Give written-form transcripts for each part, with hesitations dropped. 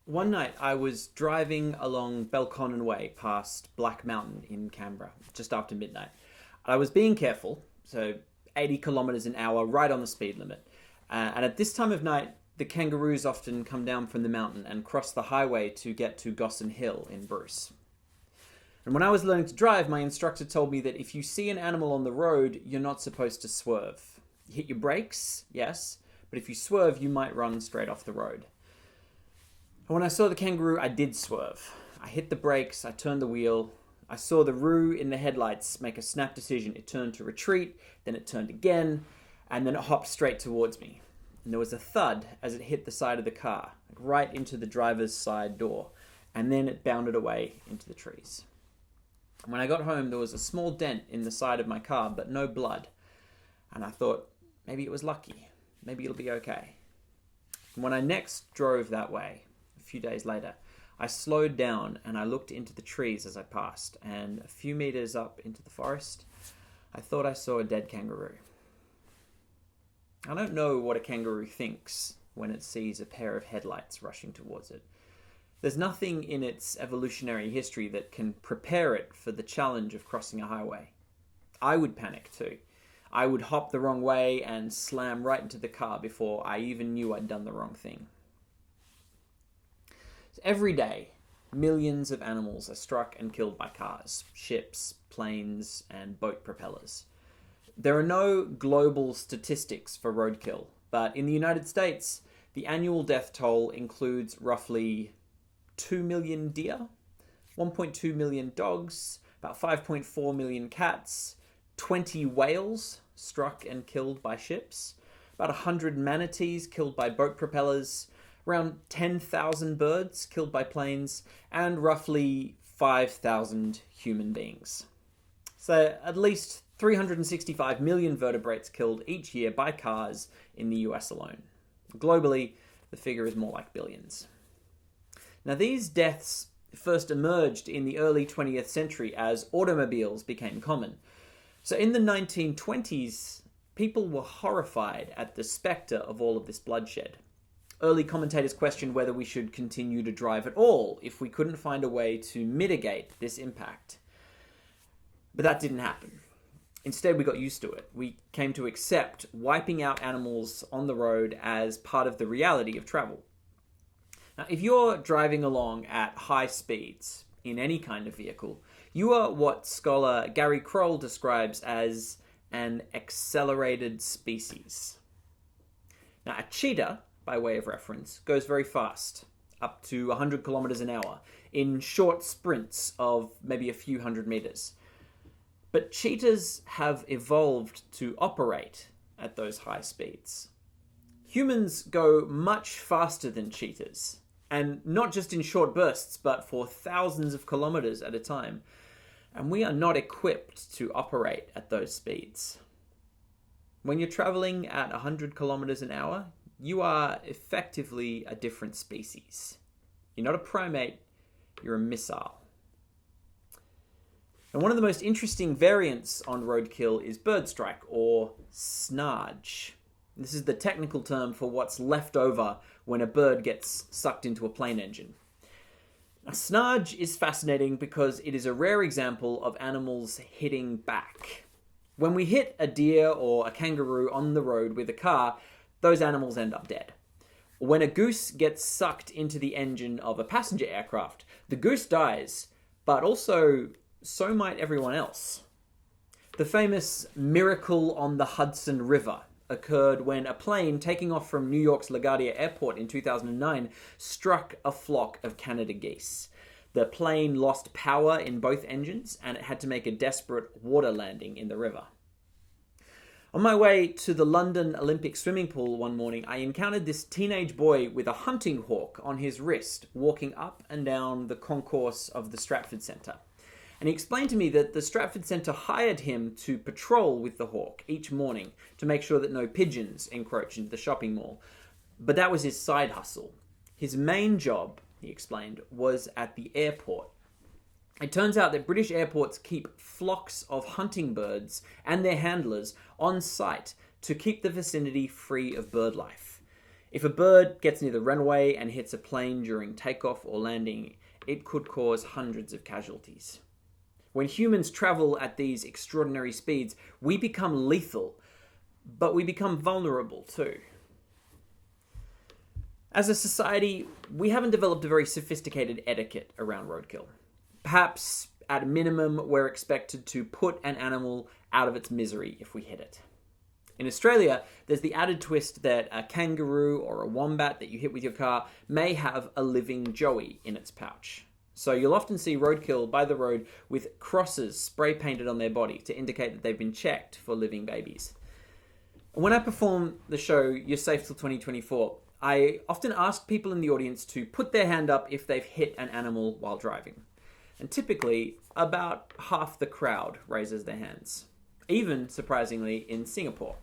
One night I was driving along Belconnen Way past Black Mountain in Canberra just after midnight. I was being careful, so 80 kilometres an hour, right on the speed limit. And at this time of night, the kangaroos often come down from the mountain and cross the highway to get to Gossan Hill in Bruce. And when I was learning to drive, my instructor told me that if you see an animal on the road, you're not supposed to swerve. You hit your brakes, yes, but if you swerve, you might run straight off the road. And when I saw the kangaroo, I did swerve. I hit the brakes, I turned the wheel. I saw the roo in the headlights make a snap decision. It turned to retreat, then it turned again, and then it hopped straight towards me. And there was a thud as it hit the side of the car, right into the driver's side door, and then it bounded away into the trees. And when I got home, there was a small dent in the side of my car, but no blood. And I thought, maybe it was lucky. Maybe it'll be okay. And when I next drove that way, a few days later, I slowed down and I looked into the trees as I passed, and a few meters up into the forest, I thought I saw a dead kangaroo. I don't know what a kangaroo thinks when it sees a pair of headlights rushing towards it. There's nothing in its evolutionary history that can prepare it for the challenge of crossing a highway. I would panic too. I would hop the wrong way and slam right into the car before I even knew I'd done the wrong thing. Every day, millions of animals are struck and killed by cars, ships, planes, and boat propellers. There are no global statistics for roadkill, but in the United States, the annual death toll includes roughly 2 million deer, 1.2 million dogs, about 5.4 million cats, 20 whales struck and killed by ships, about 100 manatees killed by boat propellers, around 10,000 birds killed by planes, and roughly 5,000 human beings. So at least 365 million vertebrates killed each year by cars in the US alone. Globally, the figure is more like billions. Now, these deaths first emerged in the early 20th century as automobiles became common. So in the 1920s, people were horrified at the spectre of all of this bloodshed. Early commentators questioned whether we should continue to drive at all if we couldn't find a way to mitigate this impact. But that didn't happen. Instead, we got used to it. We came to accept wiping out animals on the road as part of the reality of travel. Now, if you're driving along at high speeds in any kind of vehicle, you are what scholar Gary Kroll describes as an accelerated species. Now, a cheetah, by way of reference, goes very fast, up to 100 kilometers an hour, in short sprints of maybe a few hundred meters. But cheetahs have evolved to operate at those high speeds. Humans go much faster than cheetahs, and not just in short bursts, but for thousands of kilometers at a time. And we are not equipped to operate at those speeds. When you're traveling at 100 kilometers an hour, you are effectively a different species. You're not a primate, you're a missile. And one of the most interesting variants on roadkill is bird strike, or snarge. This is the technical term for what's left over when a bird gets sucked into a plane engine. Now, snarge is fascinating because it is a rare example of animals hitting back. When we hit a deer or a kangaroo on the road with a car, those animals end up dead. When a goose gets sucked into the engine of a passenger aircraft, the goose dies, but also so might everyone else. The famous miracle on the Hudson River occurred when a plane taking off from New York's LaGuardia Airport in 2009 struck a flock of Canada geese. The plane lost power in both engines and it had to make a desperate water landing in the river. On my way to the London Olympic swimming pool one morning, I encountered this teenage boy with a hunting hawk on his wrist walking up and down the concourse of the Stratford Centre. And he explained to me that the Stratford Centre hired him to patrol with the hawk each morning to make sure that no pigeons encroach into the shopping mall. But that was his side hustle. His main job, he explained, was at the airport. It turns out that British airports keep flocks of hunting birds and their handlers on site to keep the vicinity free of bird life. If a bird gets near the runway and hits a plane during takeoff or landing, it could cause hundreds of casualties. When humans travel at these extraordinary speeds, we become lethal, but we become vulnerable too. As a society, we haven't developed a very sophisticated etiquette around roadkill. Perhaps, at a minimum, we're expected to put an animal out of its misery if we hit it. In Australia, there's the added twist that a kangaroo or a wombat that you hit with your car may have a living joey in its pouch. So you'll often see roadkill by the road with crosses spray painted on their body to indicate that they've been checked for living babies. When I perform the show You're Safe Till 2024, I often ask people in the audience to put their hand up if they've hit an animal while driving. And typically, about half the crowd raises their hands. Even, surprisingly, in Singapore.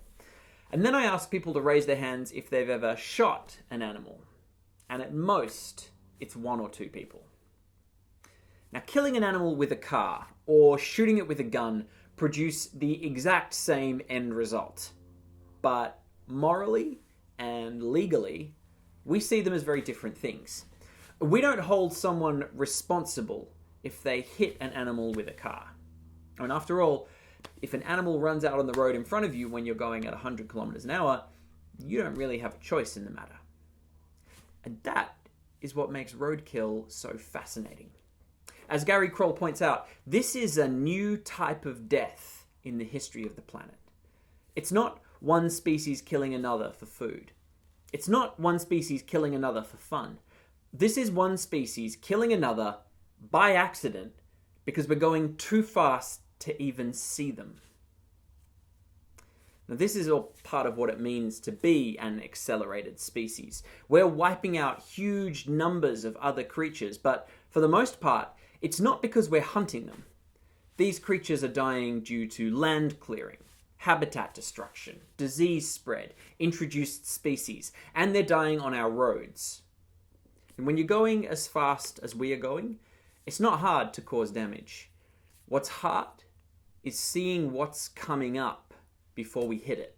And then I ask people to raise their hands if they've ever shot an animal. And at most, it's 1 or 2 people. Now, killing an animal with a car or shooting it with a gun produce the exact same end result. But morally and legally, we see them as very different things. We don't hold someone responsible if they hit an animal with a car. I mean, after all, if an animal runs out on the road in front of you when you're going at 100 kilometers an hour, you don't really have a choice in the matter. And that is what makes roadkill so fascinating. As Gary Kroll points out, this is a new type of death in the history of the planet. It's not one species killing another for food. It's not one species killing another for fun. This is one species killing another by accident because we're going too fast to even see them. Now, this is all part of what it means to be an accelerated species. We're wiping out huge numbers of other creatures, but for the most part, it's not because we're hunting them. These creatures are dying due to land clearing, habitat destruction, disease spread, introduced species, and they're dying on our roads. And when you're going as fast as we are going, it's not hard to cause damage. What's hard is seeing what's coming up before we hit it.